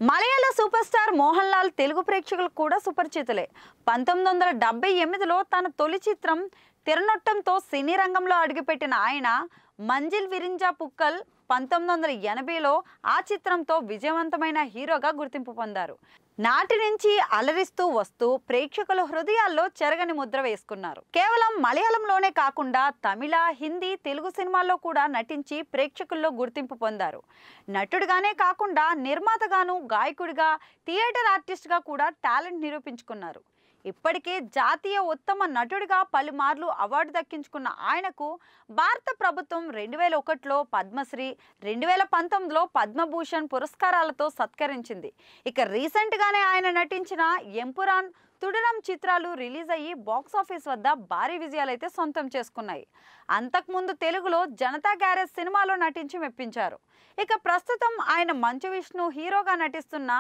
మలయాళ super star Mohan Lal Telugu ప్రేక్షకులకు కూడా సుపరిచితులే. 1978లో తన తొలి చిత్రం తిరనొట్టంతో సినీ రంగంలో అడుగుపెట్టిన ఆయన మంజిల్ విరింజా పుక్కల్ 1980లో ఆ చిత్రంతో విజయవంతమైన హీరోగా గుర్తింపు పొందారు. నాటి నుంచి అలరిస్తూ వస్తూ ప్రేక్షకుల హృదయాల్లో చెరగని ముద్ర వేసుకున్నారు. కేవలం మలయాళంలోనే కాకుండా తమిళ, హిందీ, తెలుగు సినిమాల్లో కూడా నటించి ప్రేక్షకుల్లో గుర్తింపు పొందారు. నటుడిగానే కాకుండా నిర్మాతగాను, గాయకుడిగా, థియేటర్ ఆర్టిస్ట్గా కూడా టాలెంట్ నిరూపించుకున్నారు. ఇప్పటికే జాతీయ ఉత్తమ నటుడిగా పలుమార్లు అవార్డు దక్కించుకున్న ఆయనకు భారత ప్రభుత్వం 2001లో పద్మశ్రీ, 2019లో పద్మభూషణ్ పురస్కారాలతో సత్కరించింది. ఇక రీసెంట్గానే ఆయన నటించిన ఎంపురాన్, తుడరం చిత్రాలు రిలీజ్ అయ్యి బాక్సాఫీస్ వద్ద భారీ విజయాలైతే సొంతం చేసుకున్నాయి. అంతకుముందు తెలుగులో జనతా గ్యారేజ్ సినిమాలో నటించి మెప్పించారు. ఇక ప్రస్తుతం ఆయన మంచు విష్ణు హీరోగా నటిస్తున్న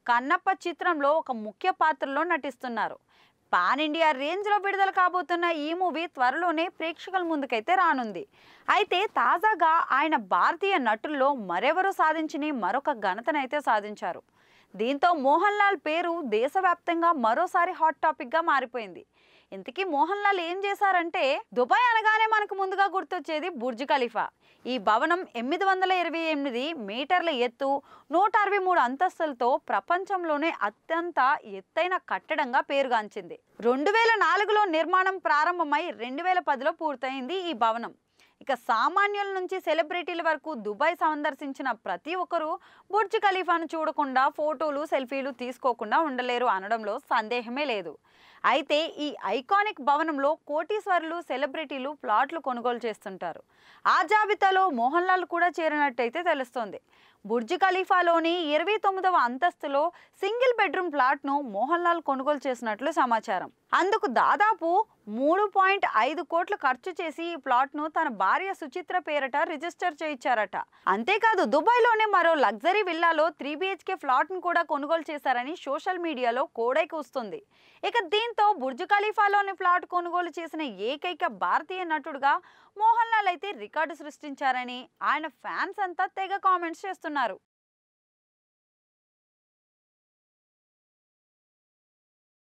కన్నప్ప చిత్రంలో ఒక ముఖ్య పాత్రలో నటిస్తున్నారు. పాన్ ఇండియా రేంజ్లో విడుదల కాబోతున్న ఈ మూవీ త్వరలోనే ప్రేక్షకుల ముందుకైతే రానుంది. అయితే తాజాగా ఆయన భారతీయ నటుల్లో మరెవరూ సాధించని మరొక ఘనతనైతే సాధించారు. దీంతో మోహన్ లాల్ పేరు దేశవ్యాప్తంగా మరోసారి హాట్ టాపిక్గా మారిపోయింది. ఇంతకీ మోహన్ లాల్ ఏం చేశారంటే, దుబాయ్ అనగానే మనకు ముందుగా గుర్తొచ్చేది బుర్జ్ ఖలీఫా. ఈ భవనం 828 మీటర్ల ఎత్తు, 163 అంతస్తులతో ప్రపంచంలోనే అత్యంత ఎత్తైన కట్టడంగా పేరుగాంచింది. 2004లో నిర్మాణం ప్రారంభమై 2010లో పూర్తయింది ఈ భవనం. ఇక సామాన్యుల నుంచి సెలబ్రిటీల వరకు దుబాయ్ సందర్శించిన ప్రతి ఒక్కరూ బుర్జ్ ఖలీఫాను చూడకుండా ఫోటోలు, సెల్ఫీలు తీసుకోకుండా ఉండలేరు అనడంలో సందేహమే లేదు. అయితే ఈ ఐకానిక్ భవనంలో కోటీశ్వరులు, సెలబ్రిటీలు ప్లాట్లు కొనుగోలు చేస్తుంటారు. ఆ జాబితాలో మోహన్ లాల్ కూడా చేరినట్టయితే తెలుస్తోంది. బుర్జ్ ఖలీఫాలోని 29వ అంతస్తులో సింగిల్ బెడ్రూమ్ ప్లాట్ను మోహన్ లాల్ కొనుగోలు చేసినట్లు సమాచారం. అందుకు దాదాపు 3.5 కోట్లు ఖర్చు చేసి ఈ ప్లాట్ను తన భార్య సుచిత్ర పేరట రిజిస్టర్ చేయించారట. అంతేకాదు దుబాయ్లోనే మరో లగ్జరీ విల్లాలో 3 BHK ఫ్లాట్ను కూడా కొనుగోలు చేశారని సోషల్ మీడియాలో కోడైకి వస్తుంది. ఇక దీంతో బుర్జ్ ఖలీఫాలోని ఫ్లాట్ కొనుగోలు చేసిన ఏకైక భారతీయ నటుడుగా మోహన్ లాల్ అయితే రికార్డు సృష్టించారని ఆయన ఫ్యాన్స్ అంతా తెగ కామెంట్స్ చేస్తున్నారు.